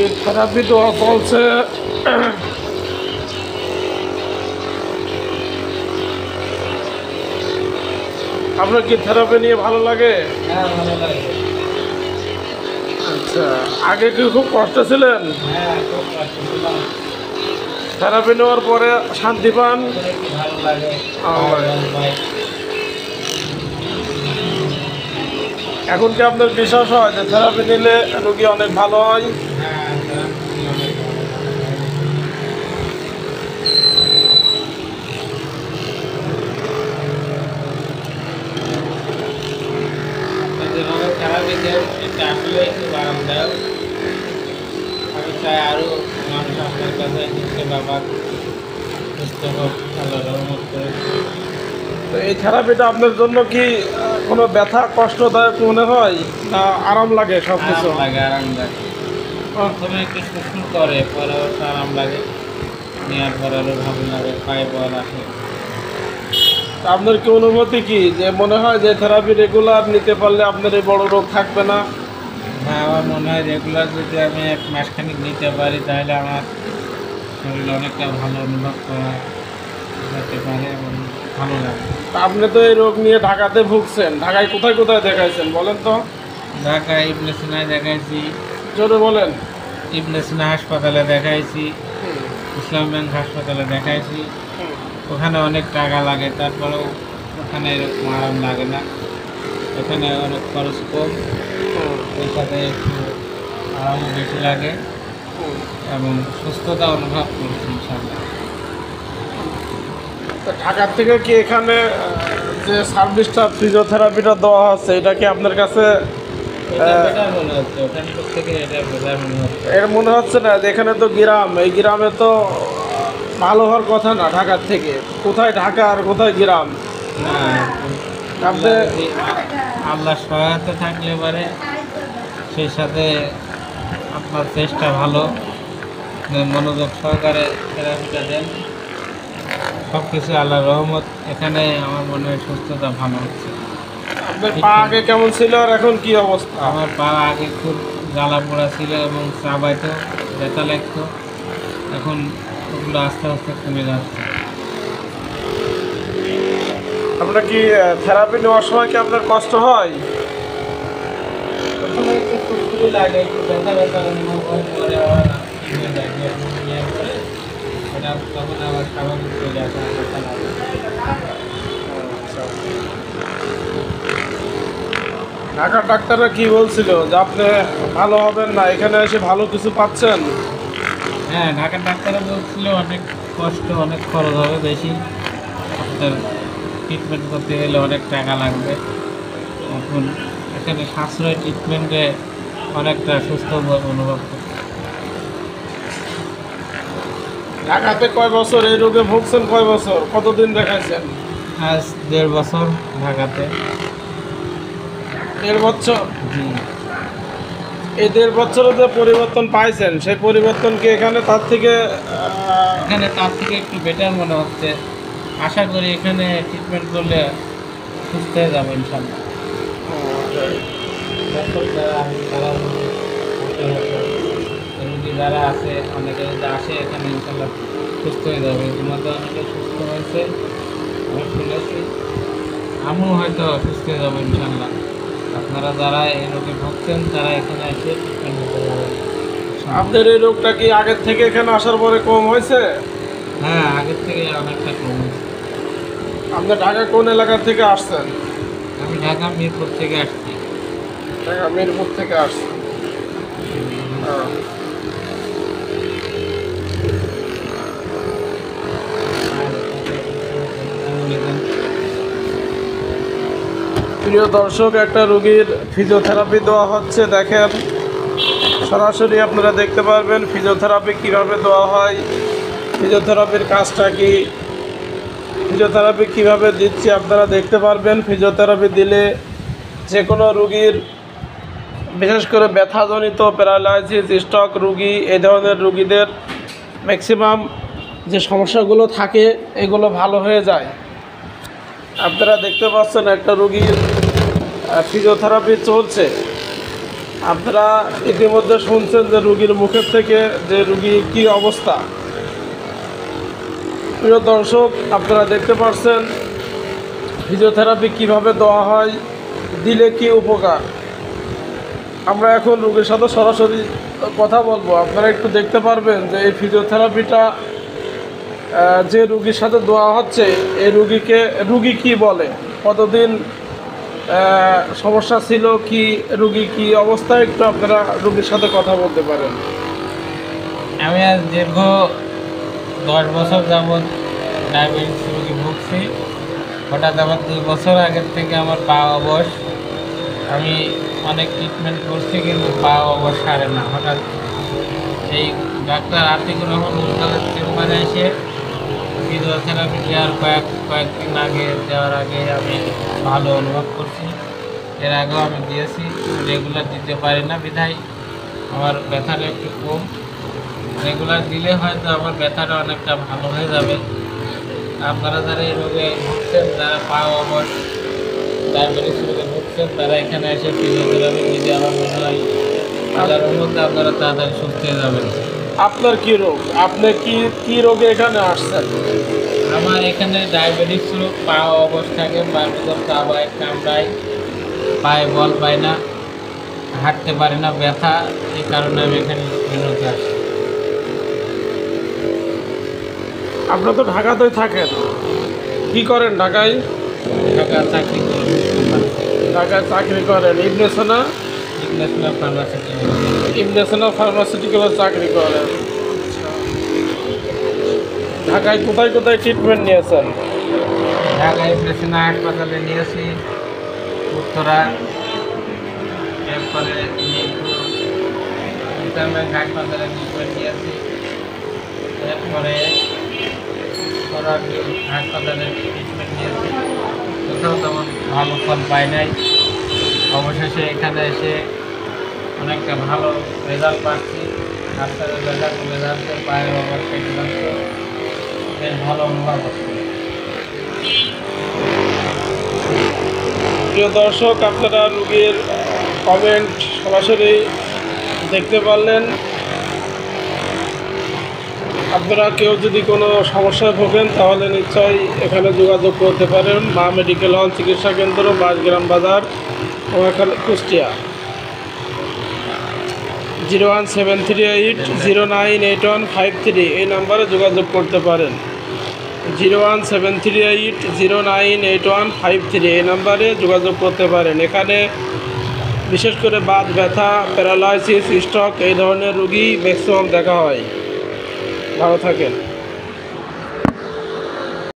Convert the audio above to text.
রোগীর থেরাপি দেওয়া চলছে। আপনার কি থেরাপি নিয়ে ভালো লাগে? হ্যাঁ, ভালো লাগে। আচ্ছা, আগে কি খুব কষ্ট ছিলেন? হ্যাঁ, খুব কষ্ট ছিলাম। থেরাপি নেওয়ার পরে শান্তি পান? এখন একটু ভালো লাগে। এখন কি আপনার বিশ্বাস হয় যে থেরাপি নিলে রোগী অনেক ভালো হয়? হ্যাঁ, অনেক ভালো। যেভাবে থেরাপি দেয় সেটা আসলে একটু আরামদায়ক। আমি চাই আরও মানুষ আপনার কাছে এসে বাবা সুস্থ হোক, আল্লাহর রহমত করে। তো এই থেরাপিটা আপনার জন্য কি কোনো ব্যথা কষ্টদায়ক মনে হয় না আরাম লাগে সব কিছু? আরাম লাগে, আরাম লাগে। প্রথমে একটু শুষ্ক করে, পরে অবশ্য আরাম লাগে। নেওয়ার পর আরও ভালো লাগে, পায়ে বল আসে। আপনার কি অনুভূতি কি যে মনে হয় যে থেরাপি রেগুলার নিতে পারলে আপনার এই বড় রোগ থাকবে না? হ্যাঁ, আমার মনে হয় রেগুলার যদি আমি এক মাসখানিক নিতে পারি তাহলে আমার শরীরে অনেকটা ভালো অনুভব করা যেতে পারে এবং ভালো লাগে। তা আপনি তো এই রোগ নিয়ে ঢাকাতে ভুগছেন, ঢাকায় কোথায় কোথায় দেখাইছেন বলেন তো? ঢাকায় ইবনে সিনায় দেখাইছি, জোরে বলেন। ইবনে সিনা হাসপাতালে দেখাইছি, ইসলাম ব্যাংক হাসপাতালে দেখাইছি। ওখানে অনেক টাকা লাগে, তারপরেও ওখানে এরকম আরাম লাগে না। ওখানে অনেক খরচ কম, ওই সাথে একটু আরামও বেশি লাগে এবং সুস্থতা অনুভব করছি ইনশাআল্লাহ। তো ঢাকার থেকে কি এখানে যে সার্ভিসটা ফিজিওথেরাপিটা দেওয়া হচ্ছে এটা কি আপনার কাছে এটা বেটার মনে হচ্ছে, ওখান থেকে এটা বেটার মনে হচ্ছে। এর মনে হচ্ছে না যে এখানে তো গ্রাম, এই গ্রামে তো ভালো হওয়ার কথা না ঢাকার থেকে? কোথায় ঢাকা আর কোথায় গ্রাম? না, আপনি যদি আল্লাহ সহায়তা থাকলে পারে, সেই সাথে আপনার চেষ্টা ভালো, মনোযোগ সহকারে থেরাপিটা দেন, সব কিছু আল্লাহর রহমত। এখানে আমার মনে হয় সুস্থতা ভালো হচ্ছে। আপনার পা আগে কেমন ছিল আর এখন কি অবস্থা? আমার পা আগে খুব জ্বালা পোড়া ছিল এবং চাবাইতো, ব্যথা লাগতো। এখন ওগুলো আস্তে আস্তে কমে যাচ্ছে। আপনার কি থেরাপি নেওয়ার সময় কি আপনার কষ্ট হয়? প্রথমে একটু ফুসফুসি লাগে, একটু ব্যথা ব্যথা অনুভব হয়, পরে আবার ঠিক হয়ে যায়। নেওয়ার পরে ওটা তখন আবার স্বাভাবিক হয়ে যায়, ব্যথা লাগে। ঢাকার ডাক্তাররা কি বলছিল যে আপনি ভালো হবেন না, এখানে এসে ভালো কিছু পাচ্ছেন? হ্যাঁ, ঢাকার ডাক্তাররা বলছিল অনেক কষ্ট, অনেক খরচ হবে বেশি, আপনার ট্রিটমেন্ট করতে গেলে অনেক টাকা লাগবে। এখন এখানে সাশ্রয় ট্রিটমেন্টে অনেকটা সুস্থ অনুভব করছে। ঢাকাতে কয় বছর এই রোগে ভুগছেন? কয় বছর, কতদিন দেখাইছেন? আজ 1.5 বছর ঢাকাতে। 1.5 বছর? জি। এই 1.5 বছরে যে পরিবর্তন পাইছেন সেই পরিবর্তন কি এখানে তার থেকে এখানে তার থেকে একটু বেটার মনে হচ্ছে। আশা করি এখানে ট্রিটমেন্ট করলে সুস্থ হয়ে যাবে ইনশাল্লাহ। ডক্টর যারা আছে তারা রুগী যারা আছে, অনেকে যদি আসে এখানে ইনশাল্লাহ সুস্থ হয়ে যাবে। তোমাদের অনেকে সুস্থ হয়েছে আমি শুনেছি, আমিও হয়তো সুস্থ হয়ে যাবো ইনশাল্লাহ। আপনারা যারা এই রোগে ভুগছেন তারা এখানে এসে ট্রিটমেন্ট করতে পারবেন। আপনার এই রোগটা কি আগের থেকে এখানে আসার পরে কম হয়েছে? হ্যাঁ, আগের থেকে অনেকটা কম হয়েছে। আপনি ঢাকা কোন এলাকা থেকে আসছেন? আমি ঢাকা মিরপুর থেকে আসছি। ঢাকা মিরপুর থেকে আসছেন। প্রিয় দর্শক, একটা রোগীর ফিজিওথেরাপি দেওয়া হচ্ছে, দেখেন সরাসরি আপনারা দেখতে পারবেন ফিজিওথেরাপি কিভাবে দেওয়া হয়, ফিজিওথেরাপির কাজটা কি, ফিজিওথেরাপি কিভাবে দিচ্ছি আপনারা দেখতে পারবেন। ফিজিওথেরাপি দিলে যে কোনো রোগীর, বিশেষ করে ব্যথাজনিত প্যারালাইসিস, স্ট্রোক রোগী, এই ধরনের রোগীদের ম্যাক্সিমাম যে সমস্যাগুলো থাকে এগুলো ভালো হয়ে যায়। আপনারা দেখতে পাচ্ছেন একটা রোগীর ফিজিওথেরাপি চলছে। আপনারা ইতিমধ্যে শুনছেন যে রুগীর মুখের থেকে যে রুগী কী অবস্থা। প্রিয় দর্শক, আপনারা দেখতে পাচ্ছেন ফিজিওথেরাপি কিভাবে দেওয়া হয়, দিলে কি উপকার। আমরা এখন রুগীর সাথে সরাসরি কথা বলবো। আপনারা একটু দেখতে পারবেন যে এই ফিজিওথেরাপিটা যে রুগীর সাথে দেওয়া হচ্ছে, এই রুগী কি বলে, কতদিন সমস্যা ছিল, কি রুগী কি অবস্থায়, একটু আপনারা রুগীর সাথে কথা বলতে পারেন। আমি আজ দীর্ঘ 10 বছর যাবৎ ডায়াবেটিস রোগে ভুগছি। হঠাৎ আমার 2 বছর আগের থেকে আমার পা অবশ। আমি অনেক ট্রিটমেন্ট করছি কিন্তু পা অবশ সারে না। হঠাৎ এই ডাক্তার আতিকুর রহমান উস্তাদের চেম্বারে এসে ফিজিওথেরাপি দেওয়ার কয়েকদিন আগে দেওয়ার আগে আমি ভালো অনুভব করছি। এর আগেও আমি দিয়েছি, রেগুলার দিতে পারি না বিধায় আমার ব্যথাটা একটু কম। রেগুলার দিলে হয়তো আমার ব্যথাটা অনেকটা ভালো হয়ে যাবে। আপনারা যারা এই রোগে ভুগছেন, যারা পা অবশ ডায়াবেটিস রোগে ভুগছেন, তারা এখানে এসে ফিজিওথেরাপি দিতে আমার মনে হয় হাজারের মধ্যে আপনারা তাড়াতাড়ি সুস্থ হয়ে যাবেন। আপনার কি রোগ? আপনি কি রোগে এখানে আসছেন? আমার এখানে ডায়াবেটিস রোগ, পা অবশ থাকে, পায়ের ভিতর কামড়ায়, পায়ে বল পায় না, হাঁটতে পারি না, ব্যথা। এই কারণে আমি এখানে বিনোদে আসি। আপনারা তো ঢাকাতেই থাকেন, কি করেন ঢাকায়? ঢাকা চাকরি করি, ঢাকায় চাকরি করেন ইন্টারন্যাশনাল ফার্মাসিউটিক্যালে চাকরি করেন। ঢাকায় কোথায় কোথায় ট্রিটমেন্ট নিয়েছেন? ঢাকায় প্রেসিনা হাসপাতালে নিয়েছি, উত্তরা, এরপরে মিরপুর হাসপাতালে ট্রিটমেন্ট নিয়েছি, এরপরে হাসপাতালে ট্রিটমেন্ট নিয়েছি। কোথাও তেমন ভালো ফল পাই নাই। অবশেষে এখানে এসে অনেকটা ভালো রেজাল্ট পাচ্ছি। ডাক্তারের রেজাল্ট তুলে যাচ্ছে, পায়ের অবস্থা কেটে যাচ্ছে, বেশ ভালো অনুভব হচ্ছে। প্রিয় দর্শক, আপনারা রুগীর কমেন্ট সরাসরি দেখতে পারলেন। আপনারা কেউ যদি কোনো সমস্যায় ভোগেন তাহলে নিশ্চয়ই এখানে যোগাযোগ করতে পারেন। মা মেডিকেল হল চিকিৎসা কেন্দ্র, বাসগ্রাম বাজার, এখানে কুষ্টিয়া। 01738098153 এই নাম্বারে যোগাযোগ করতে পারেন। 01738098153 এই নাম্বারে যোগাযোগ করতে পারেন। এখানে বিশেষ করে বাত ব্যথা, প্যারালাইসিস, স্ট্রোক এই ধরনের রুগী ম্যাক্সিমাম দেখা হয়। ভালো থাকেন।